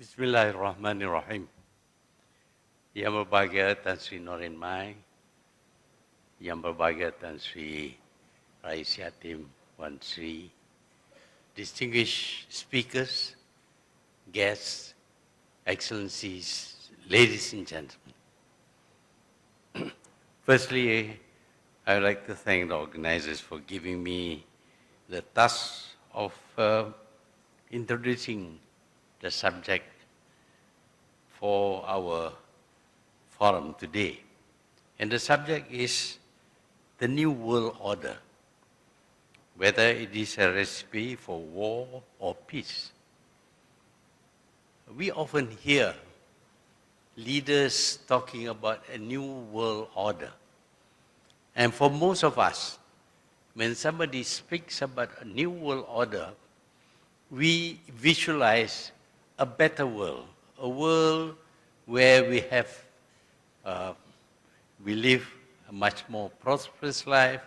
Bismillahirrahmanirrahim. Yang berbahagia Tan Sri Norin Mai, yang berbahagia Tan Sri Rais Yatim Wan Sri, distinguished speakers, guests, excellencies, ladies and gentlemen. Firstly, I would like to thank the organizers for giving me the task of introducing the subject for our forum today. And the subject is the New World Order, whether it is a recipe for war or peace. We often hear leaders talking about a new world order. And for most of us, when somebody speaks about a new world order, we visualize a better world, a world where we live a much more prosperous life,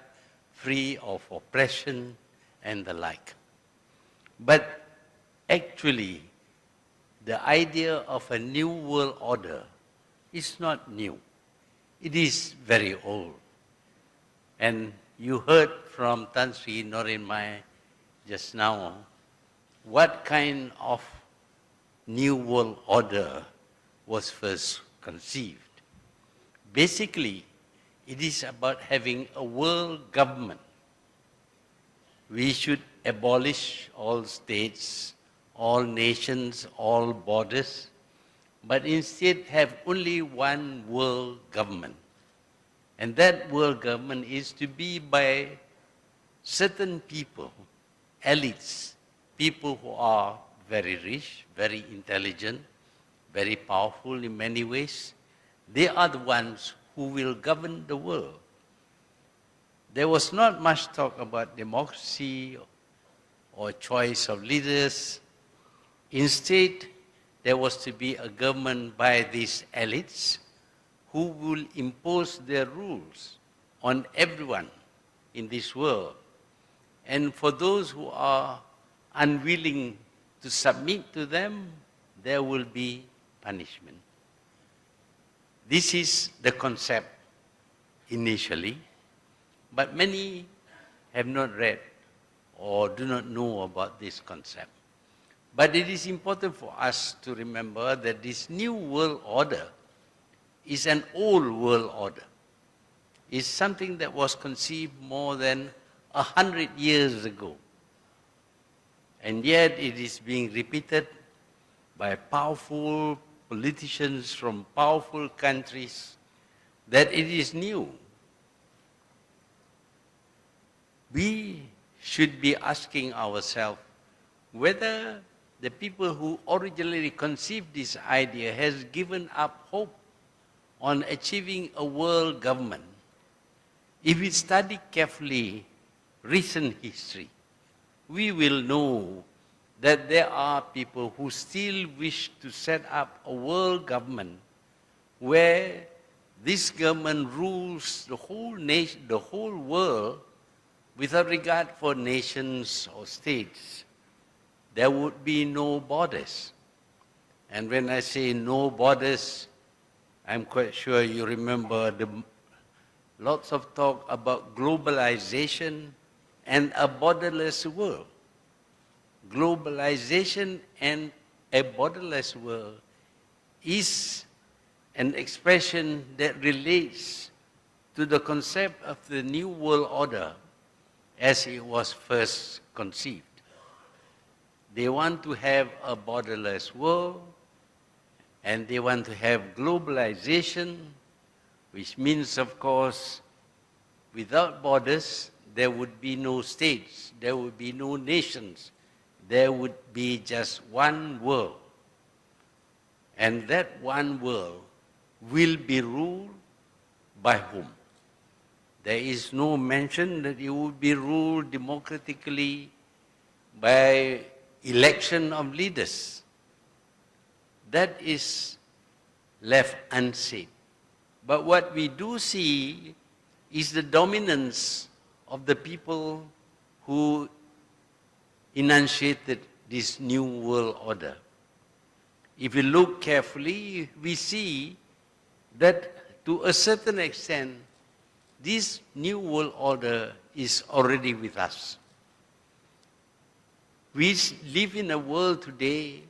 free of oppression and the like. But actually, the idea of a new world order is not new. It is very old. And you heard from Tan Sri Norin Mai just now what kind of new world order was first conceived. Basically, it is about having a world government. We should abolish all states, all nations, all borders, but instead have only one world government. And that world government is to be by certain people, elites, people who are very rich, very intelligent, very powerful in many ways. They are the ones who will govern the world. There was not much talk about democracy or choice of leaders. Instead, there was to be a government by these elites who will impose their rules on everyone in this world. And for those who are unwilling to submit to them, there will be punishment. This is the concept initially, but many have not read or do not know about this concept. But it is important for us to remember that this new world order is an old world order. It's something that was conceived more than 100 years ago. And yet it is being repeated by powerful politicians from powerful countries that it is new. We should be asking ourselves whether the people who originally conceived this idea has given up hope on achieving a world government. If we study carefully recent history, we will know that there are people who still wish to set up a world government where this government rules the whole nation, the whole world without regard for nations or states. There would be no borders. And when I say no borders, I'm quite sure you remember lots of talk about globalization and a borderless world. Globalization and a borderless world is an expression that relates to the concept of the New World Order as it was first conceived. They want to have a borderless world, and they want to have globalization, which means, of course, without borders, there would be no states, there would be no nations, there would be just one world. And that one world will be ruled by whom? There is no mention that it will be ruled democratically by election of leaders. That is left unsaid. But what we do see is the dominance of the people who enunciated this new world order. if you look carefully, we see that to a certain extent, this new world order is already with us. We live in a world today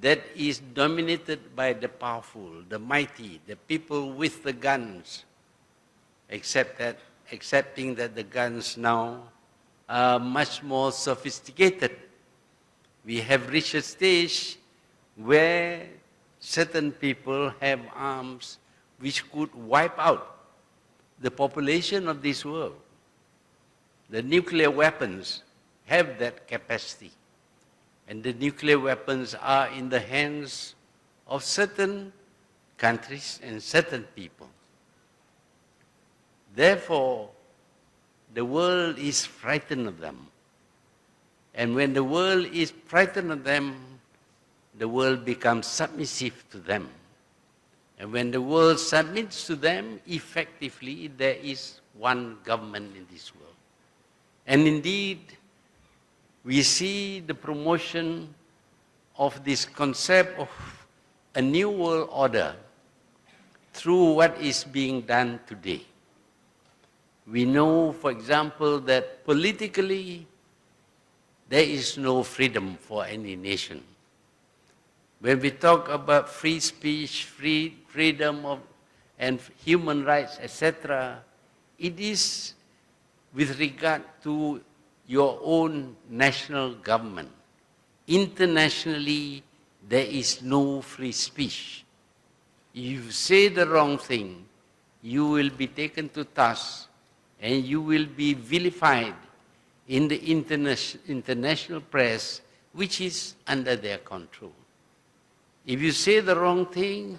that is dominated by the powerful, the mighty, the people with the guns, accepting that the guns now are much more sophisticated. We have reached a stage where certain people have arms which could wipe out the population of this world. The nuclear weapons have that capacity. And the nuclear weapons are in the hands of certain countries and certain people. Therefore, the world is frightened of them. And when the world is frightened of them, the world becomes submissive to them. And when the world submits to them, effectively, there is one government in this world. And indeed, we see the promotion of this concept of a new world order through what is being done today. We know, for example, that politically there is no freedom for any nation. When we talk about free speech, freedom of, and human rights, etc., it is with regard to your own national government. Internationally, there is no free speech. If you say the wrong thing, you will be taken to task and you will be vilified in the international press, which is under their control. If you say the wrong thing,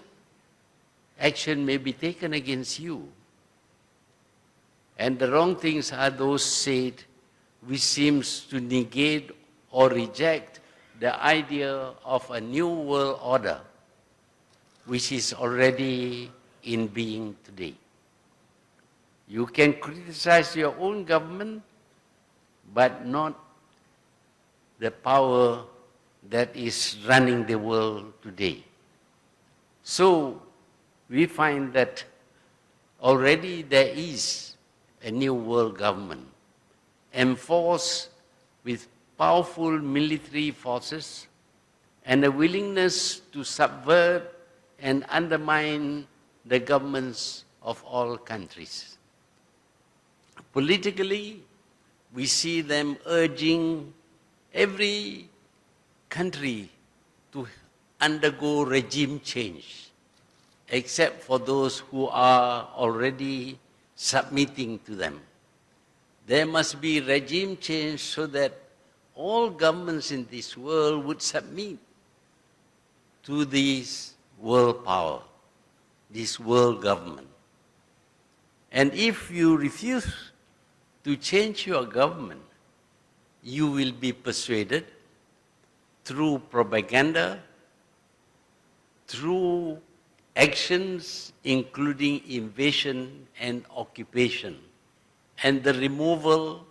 action may be taken against you. And the wrong things are those said which seems to negate or reject the idea of a new world order, which is already in being today. You can criticize your own government, but not the power that is running the world today. So we find that already there is a new world government enforced with powerful military forces and a willingness to subvert and undermine the governments of all countries. Politically, we see them urging every country to undergo regime change, except for those who are already submitting to them. There must be regime change so that all governments in this world would submit to this world power, this world government. And if you refuse to change your government, you will be persuaded through propaganda, through actions including invasion and occupation, and the removal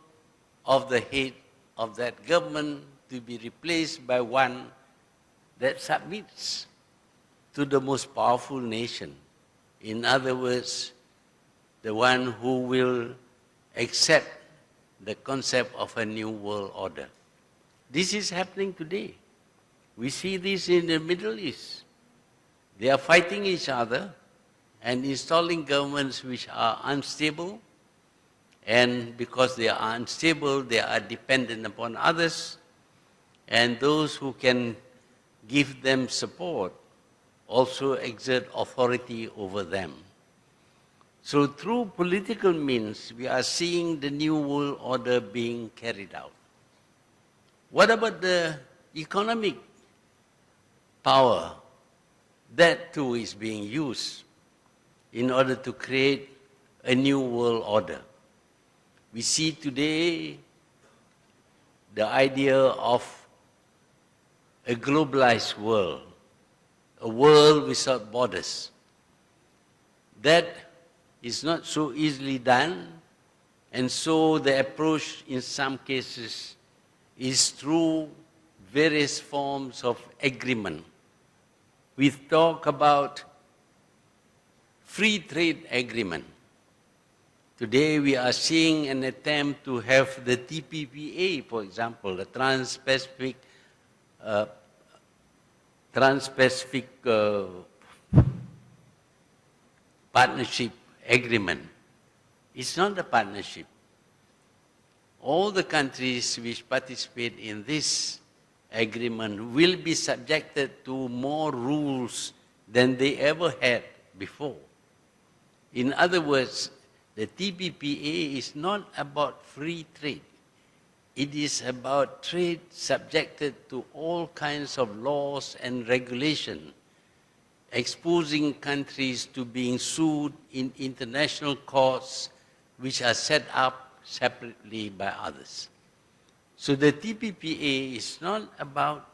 of the head of that government to be replaced by one that submits to the most powerful nation. In other words, the one who will accept the concept of a new world order. This is happening today. We see this in the Middle East. They are fighting each other and installing governments which are unstable, and because they are unstable, they are dependent upon others, and those who can give them support also exert authority over them. So through political means, we are seeing the new world order being carried out. What about the economic power? That too is being used in order to create a new world order. We see today the idea of a globalized world, a world without borders. That is not so easily done, and so the approach in some cases is through various forms of agreement we talk about free trade agreement. Today we are seeing an attempt to have the TPPA, for example, the Trans-Pacific Partnership Agreement. It's not a partnership. All the countries which participate in this agreement will be subjected to more rules than they ever had before. In other words, the TPPA is not about free trade. It is about trade subjected to all kinds of laws and regulation, exposing countries to being sued in international courts which are set up separately by others. So the TPPA is not about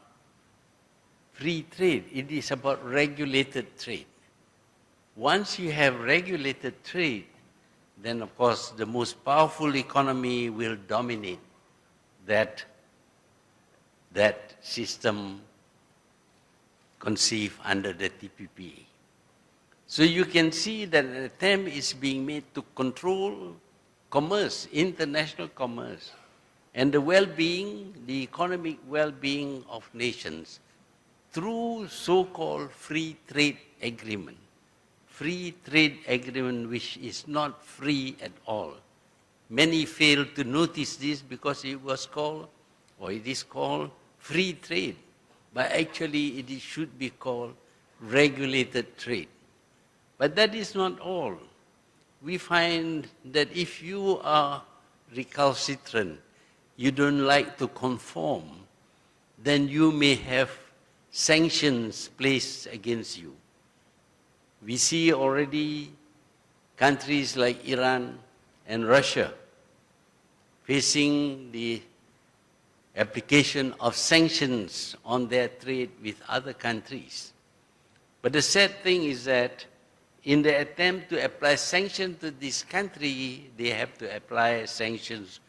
free trade, it is about regulated trade. Once you have regulated trade, then of course the most powerful economy will dominate that system conceived under the TPPA. So you can see that an attempt is being made to control commerce, international commerce, and the well-being, the economic well-being of nations through so-called free trade agreement. Free trade agreement which is not free at all. Many fail to notice this because it was called, or it is called, free trade. But actually it should be called regulated trade. But that is not all. We find that if you are recalcitrant, you don't like to conform, then you may have sanctions placed against you. We see already countries like Iran and Russia facing the application of sanctions on their trade with other countries. But the sad thing is that in the attempt to apply sanctions to this country, they have to apply sanctions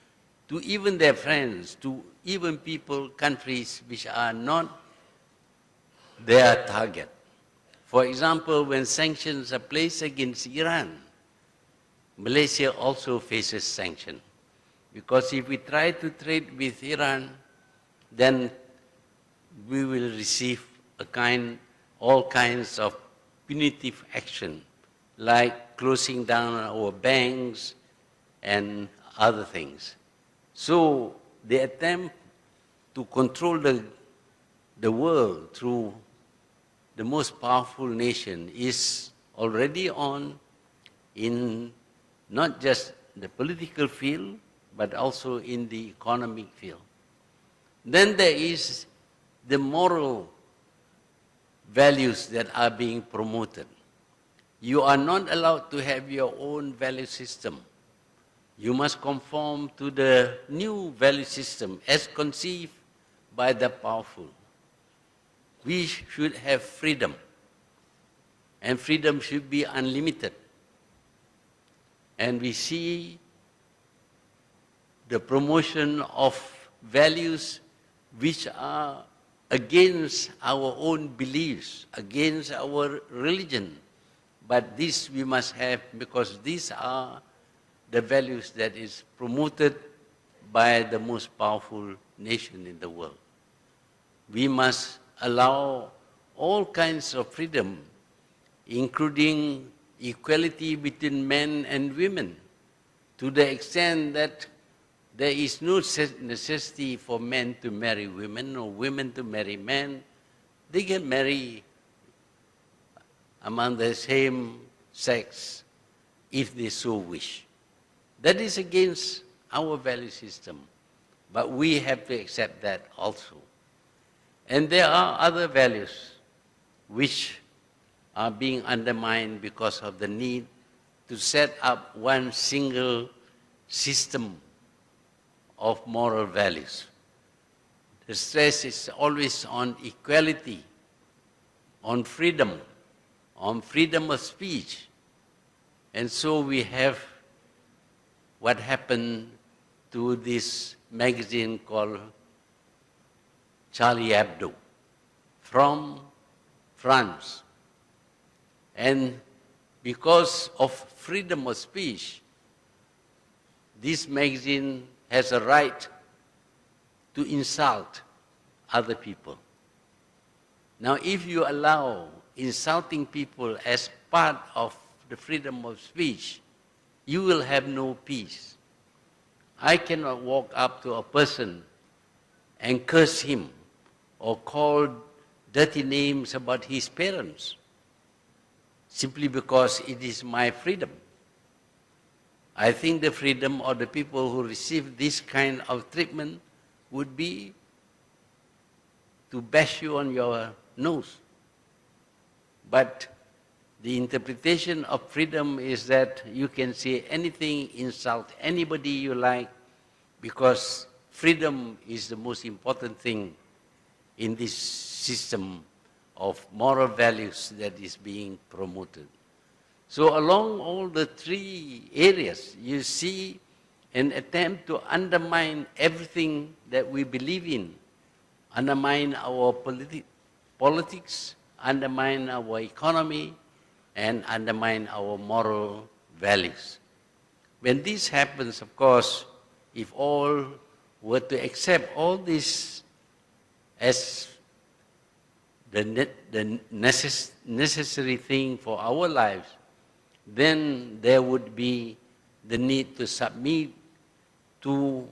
to even their friends, to even people, countries which are not their target. For example, when sanctions are placed against Iran, Malaysia also faces sanctions. Because if we try to trade with Iran, then we will receive all kinds of punitive action, like closing down our banks and other things. So the attempt to control the world through the most powerful nation is already on in not just the political field, but also in the economic field. Then there is the moral values that are being promoted. You are not allowed to have your own value system. You must conform to the new value system as conceived by the powerful. We should have freedom, and freedom should be unlimited. And we see the promotion of values which are against our own beliefs, against our religion. But this we must have because these are the values that is promoted by the most powerful nation in the world. We must allow all kinds of freedom, including equality between men and women, to the extent that there is no necessity for men to marry women or women to marry men. They can marry among the same sex if they so wish. That is against our value system, but we have to accept that also. And there are other values which are being undermined because of the need to set up one single system of moral values. The stress is always on equality, on freedom of speech. And so we have what happened to this magazine called Charlie Hebdo. From France. And because of freedom of speech, this magazine has a right to insult other people. Now, if you allow insulting people as part of the freedom of speech, you will have no peace. I cannot walk up to a person and curse him or call dirty names about his parents simply because it is my freedom. I think the freedom of the people who receive this kind of treatment would be to bash you on your nose. But the interpretation of freedom is that you can say anything, insult anybody you like, because freedom is the most important thing in this system of moral values that is being promoted. So along all the three areas, you see an attempt to undermine everything that we believe in, undermine our politics, undermine our economy, and undermine our moral values. When this happens, of course, if all were to accept all this as the necessary thing for our lives, then there would be the need to submit to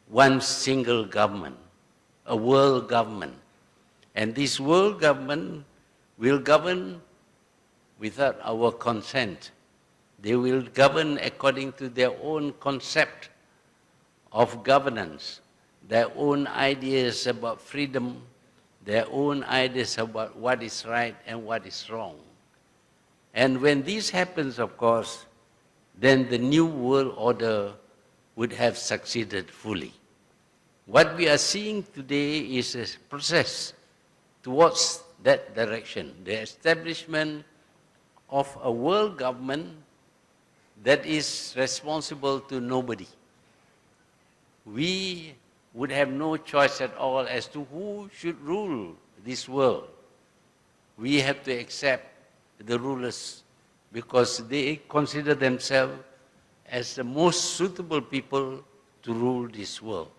one single government, a world government. And this world government will govern without our consent. They will govern according to their own concept of governance, their own ideas about freedom, their own ideas about what is right and what is wrong. And when this happens, of course, then the new world order would have succeeded fully. What we are seeing today is a process towards that direction, the establishment of a world government that is responsible to nobody. We would have no choice at all as to who should rule this world. We have to accept the rulers because they consider themselves as the most suitable people to rule this world.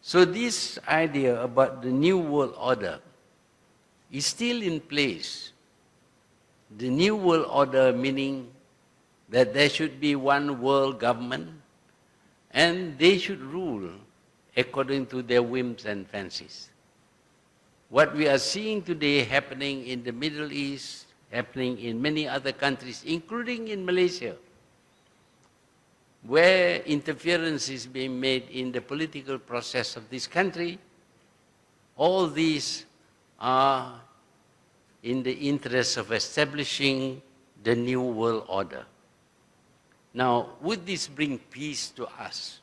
So this idea about the new world order is still in place. The new world order meaning that there should be one world government and they should rule according to their whims and fancies. What we are seeing today happening in the Middle East, happening in many other countries, including in Malaysia, where interference is being made in the political process of this country, all these are in the interest of establishing the new world order. Now, would this bring peace to us?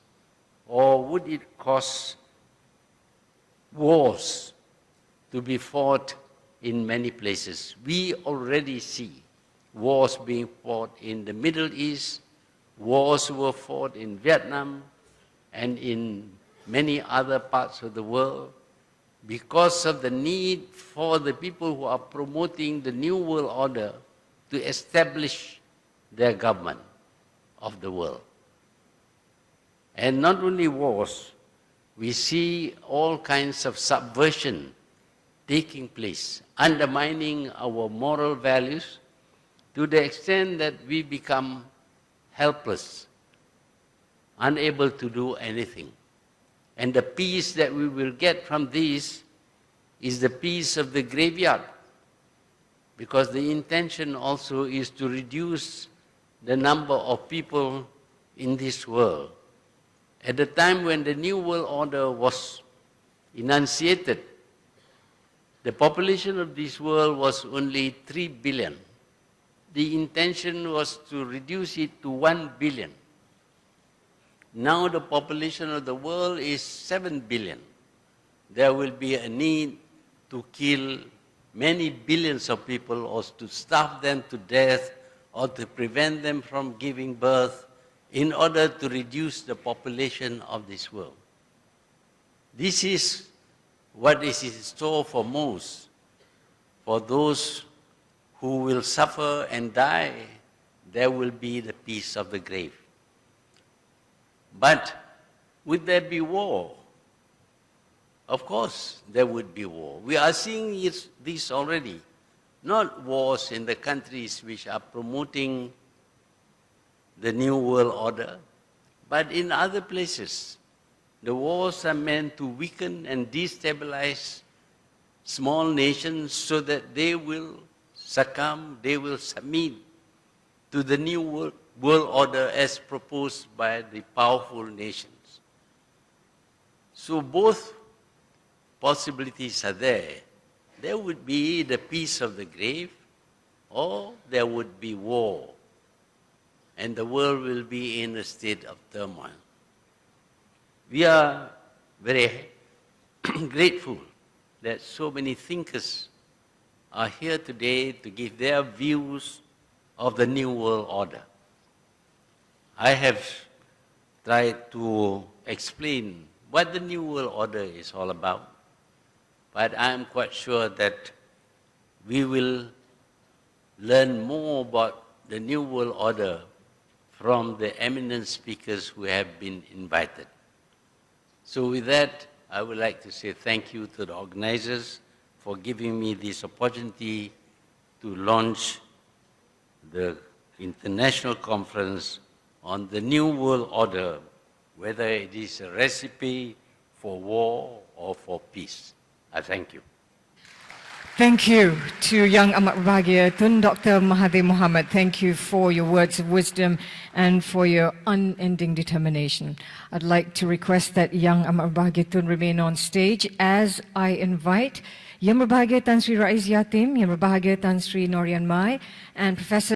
Or would it cause wars to be fought in many places? We already see wars being fought in the Middle East, wars were fought in Vietnam and in many other parts of the world because of the need for the people who are promoting the new world order to establish their government of the world. And not only wars, we see all kinds of subversion taking place, undermining our moral values to the extent that we become helpless, unable to do anything. And the peace that we will get from this is the peace of the graveyard, because the intention also is to reduce the number of people in this world. At the time when the New World Order was enunciated, the population of this world was only 3 billion. The intention was to reduce it to 1 billion. Now the population of the world is 7 billion. There will be a need to kill many billions of people or to starve them to death or to prevent them from giving birth in order to reduce the population of this world. This is what is in store for most. for those who will suffer and die, there will be the peace of the grave. But would there be war? Of course, there would be war. We are seeing this already. Not wars in the countries which are promoting the New World Order, but in other places. The wars are meant to weaken and destabilize small nations so that they will succumb, they will submit to the New World Order as proposed by the powerful nations. So both possibilities are there. There would be the peace of the grave, or there would be war, and the world will be in a state of turmoil. We are very grateful that so many thinkers are here today to give their views of the New World Order. I have tried to explain what the New World Order is all about, but I am quite sure that we will learn more about the New World Order from the eminent speakers who have been invited. So with that, I would like to say thank you to the organizers for giving me this opportunity to launch the international conference on the New World Order, whether it is a recipe for war or for peace. I thank you. Thank you to Yang Amat Berbahagia Tun Dr. Mahathir Mohamad. Thank you for your words of wisdom and for your unending determination. I'd like to request that Yang Amat Berbahagia Tun remain on stage as I invite Yang Berbahagia Tan Sri Rais Yatim, Yang Berbahagia Tan Sri Norian Mai, and Professor